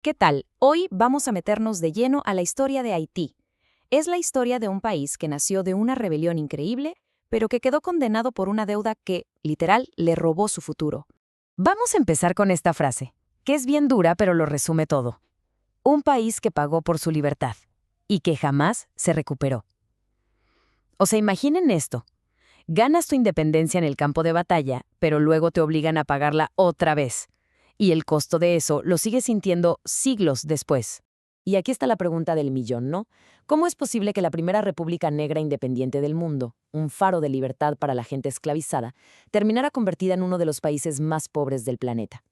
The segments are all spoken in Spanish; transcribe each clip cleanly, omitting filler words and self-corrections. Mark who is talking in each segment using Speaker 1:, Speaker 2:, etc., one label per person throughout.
Speaker 1: ¿Qué tal? Hoy vamos a meternos de lleno a la historia de Haití. Es la historia de un país que nació de una rebelión increíble, pero que quedó condenado por una deuda que, literal, le robó su futuro. Vamos a empezar con esta frase, que es bien dura pero lo resume todo. Un país que pagó por su libertad y que jamás se recuperó. O sea, imaginen esto. Ganas tu independencia en el campo de batalla, pero luego te obligan a pagarla otra vez. Y el costo de eso lo sigues sintiendo siglos después. Y aquí está la pregunta del millón, ¿no? ¿Cómo es posible que la primera república negra independiente del mundo, un faro de libertad para la gente esclavizada, terminara convertida en uno de los países más pobres del planeta?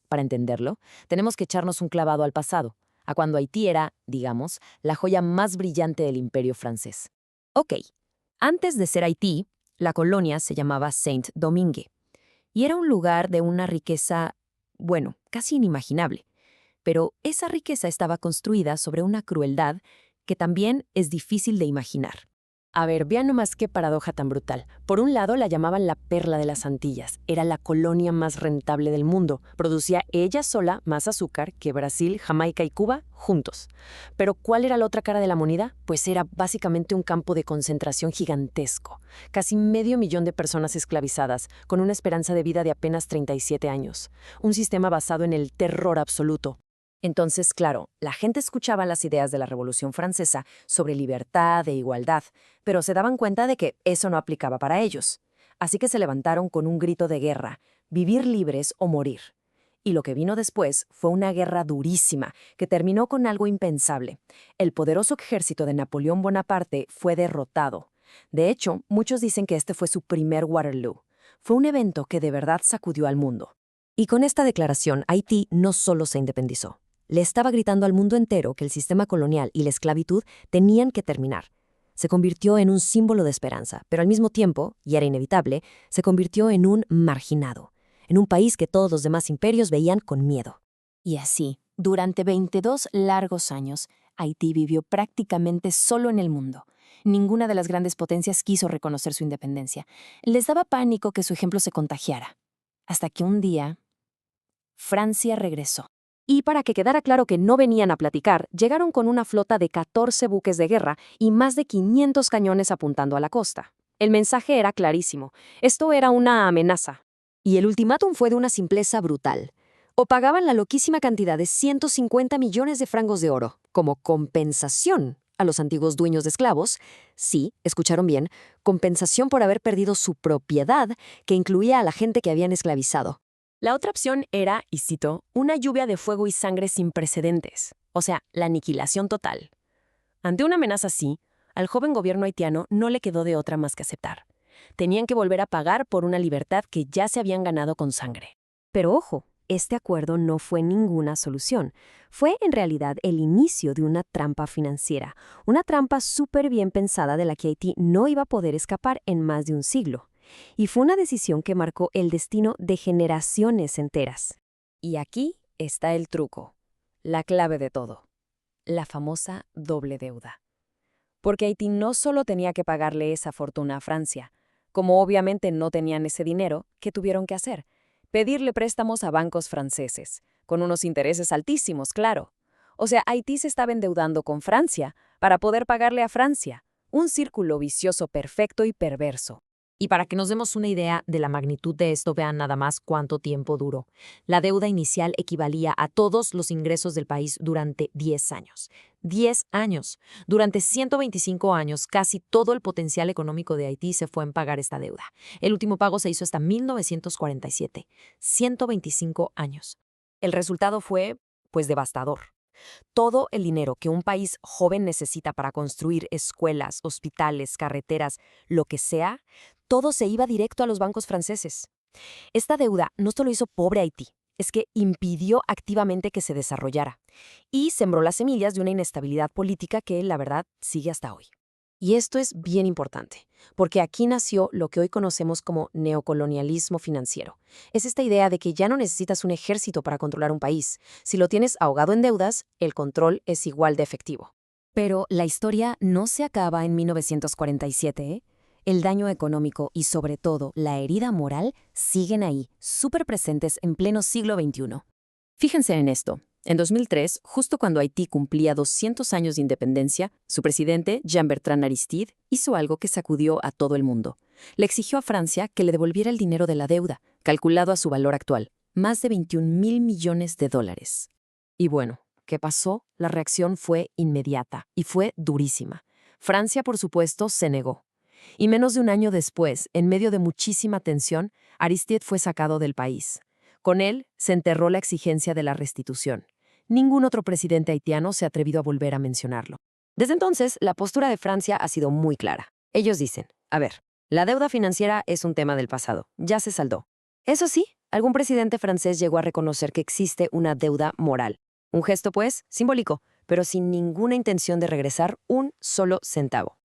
Speaker 1: Para entenderlo, tenemos que echarnos un clavado al pasado, a cuando Haití era, digamos, la joya más brillante del imperio francés. Ok, antes de ser Haití, la colonia se llamaba Saint-Domingue, y era un lugar de una riqueza, bueno, casi inimaginable. Pero esa riqueza estaba construida sobre una crueldad que también es difícil de imaginar. A ver, vean nomás qué paradoja tan brutal. Por un lado, la llamaban la perla de las Antillas. Era la colonia más rentable del mundo. Producía ella sola más azúcar que Brasil, Jamaica y Cuba juntos. Pero ¿cuál era la otra cara de la moneda? Pues era básicamente un campo de concentración gigantesco. Casi 500.000 de personas esclavizadas, con una esperanza de vida de apenas 37 años. Un sistema basado en el terror absoluto. Entonces, claro, la gente escuchaba las ideas de la Revolución Francesa sobre libertad e igualdad, pero se daban cuenta de que eso no aplicaba para ellos. Así que se levantaron con un grito de guerra, vivir libres o morir. Y lo que vino después fue una guerra durísima, que terminó con algo impensable. El poderoso ejército de Napoleón Bonaparte fue derrotado. De hecho, muchos dicen que este fue su primer Waterloo. Fue un evento que de verdad sacudió al mundo. Y con esta declaración, Haití no solo se independizó. Le estaba gritando al mundo entero que el sistema colonial y la esclavitud tenían que terminar. Se convirtió en un símbolo de esperanza, pero al mismo tiempo, y era inevitable, se convirtió en un marginado, en un país que todos los demás imperios veían con miedo. Y así, durante 22 largos años, Haití vivió prácticamente solo en el mundo. Ninguna de las grandes potencias quiso reconocer su independencia. Les daba pánico que su ejemplo se contagiara. Hasta que un día, Francia regresó. Y para que quedara claro que no venían a platicar, llegaron con una flota de 14 buques de guerra y más de 500 cañones apuntando a la costa. El mensaje era clarísimo. Esto era una amenaza. Y el ultimátum fue de una simpleza brutal. O pagaban la loquísima cantidad de 150 millones de francos de oro como compensación a los antiguos dueños de esclavos. Sí, escucharon bien, compensación por haber perdido su propiedad, que incluía a la gente que habían esclavizado. La otra opción era, y cito, una lluvia de fuego y sangre sin precedentes, o sea, la aniquilación total. Ante una amenaza así, al joven gobierno haitiano no le quedó de otra más que aceptar. Tenían que volver a pagar por una libertad que ya se habían ganado con sangre. Pero ojo, este acuerdo no fue ninguna solución. Fue en realidad el inicio de una trampa financiera, una trampa súper bien pensada de la que Haití no iba a poder escapar en más de un siglo. Y fue una decisión que marcó el destino de generaciones enteras. Y aquí está el truco, la clave de todo, la famosa doble deuda. Porque Haití no solo tenía que pagarle esa fortuna a Francia, como obviamente no tenían ese dinero, ¿qué tuvieron que hacer? Pedirle préstamos a bancos franceses, con unos intereses altísimos, claro. O sea, Haití se estaba endeudando con Francia para poder pagarle a Francia, un círculo vicioso perfecto y perverso. Y para que nos demos una idea de la magnitud de esto, vean nada más cuánto tiempo duró. La deuda inicial equivalía a todos los ingresos del país durante 10 años. 10 años. Durante 125 años, casi todo el potencial económico de Haití se fue en pagar esta deuda. El último pago se hizo hasta 1947. 125 años. El resultado fue, pues, devastador. Todo el dinero que un país joven necesita para construir escuelas, hospitales, carreteras, lo que sea, todo se iba directo a los bancos franceses. Esta deuda no solo hizo pobre a Haití, es que impidió activamente que se desarrollara y sembró las semillas de una inestabilidad política que, la verdad, sigue hasta hoy. Y esto es bien importante, porque aquí nació lo que hoy conocemos como neocolonialismo financiero. Es esta idea de que ya no necesitas un ejército para controlar un país. Si lo tienes ahogado en deudas, el control es igual de efectivo. Pero la historia no se acaba en 1947, ¿eh? El daño económico y, sobre todo, la herida moral siguen ahí, súper presentes en pleno siglo XXI. Fíjense en esto. En 2003, justo cuando Haití cumplía 200 años de independencia, su presidente, Jean-Bertrand Aristide, hizo algo que sacudió a todo el mundo. Le exigió a Francia que le devolviera el dinero de la deuda, calculado a su valor actual, más de 21.000 millones de dólares. Y bueno, ¿qué pasó? La reacción fue inmediata y fue durísima. Francia, por supuesto, se negó. Y menos de un año después, en medio de muchísima tensión, Aristide fue sacado del país. Con él se enterró la exigencia de la restitución. Ningún otro presidente haitiano se ha atrevido a volver a mencionarlo. Desde entonces, la postura de Francia ha sido muy clara. Ellos dicen, a ver, la deuda financiera es un tema del pasado, ya se saldó. Eso sí, algún presidente francés llegó a reconocer que existe una deuda moral. Un gesto, pues, simbólico, pero sin ninguna intención de regresar un solo centavo.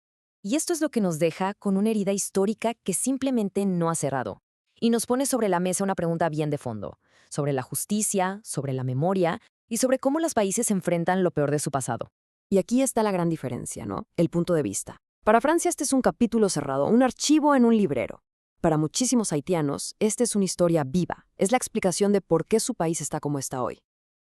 Speaker 1: Y esto es lo que nos deja con una herida histórica que simplemente no ha cerrado. Y nos pone sobre la mesa una pregunta bien de fondo, sobre la justicia, sobre la memoria y sobre cómo los países enfrentan lo peor de su pasado. Y aquí está la gran diferencia, ¿no? El punto de vista. Para Francia este es un capítulo cerrado, un archivo en un librero. Para muchísimos haitianos, esta es una historia viva. Es la explicación de por qué su país está como está hoy.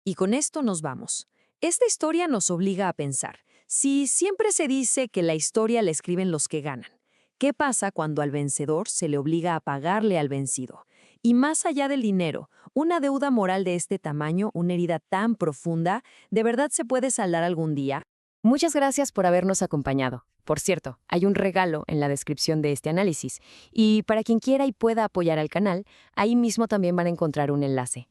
Speaker 1: Y con esto nos vamos. Esta historia nos obliga a pensar. Si siempre se dice que la historia la escriben los que ganan, ¿qué pasa cuando al vencedor se le obliga a pagarle al vencido? Y más allá del dinero, una deuda moral de este tamaño, una herida tan profunda, ¿de verdad se puede saldar algún día? Muchas gracias por habernos acompañado. Por cierto, hay un regalo en la descripción de este análisis, y para quien quiera y pueda apoyar al canal, ahí mismo también van a encontrar un enlace.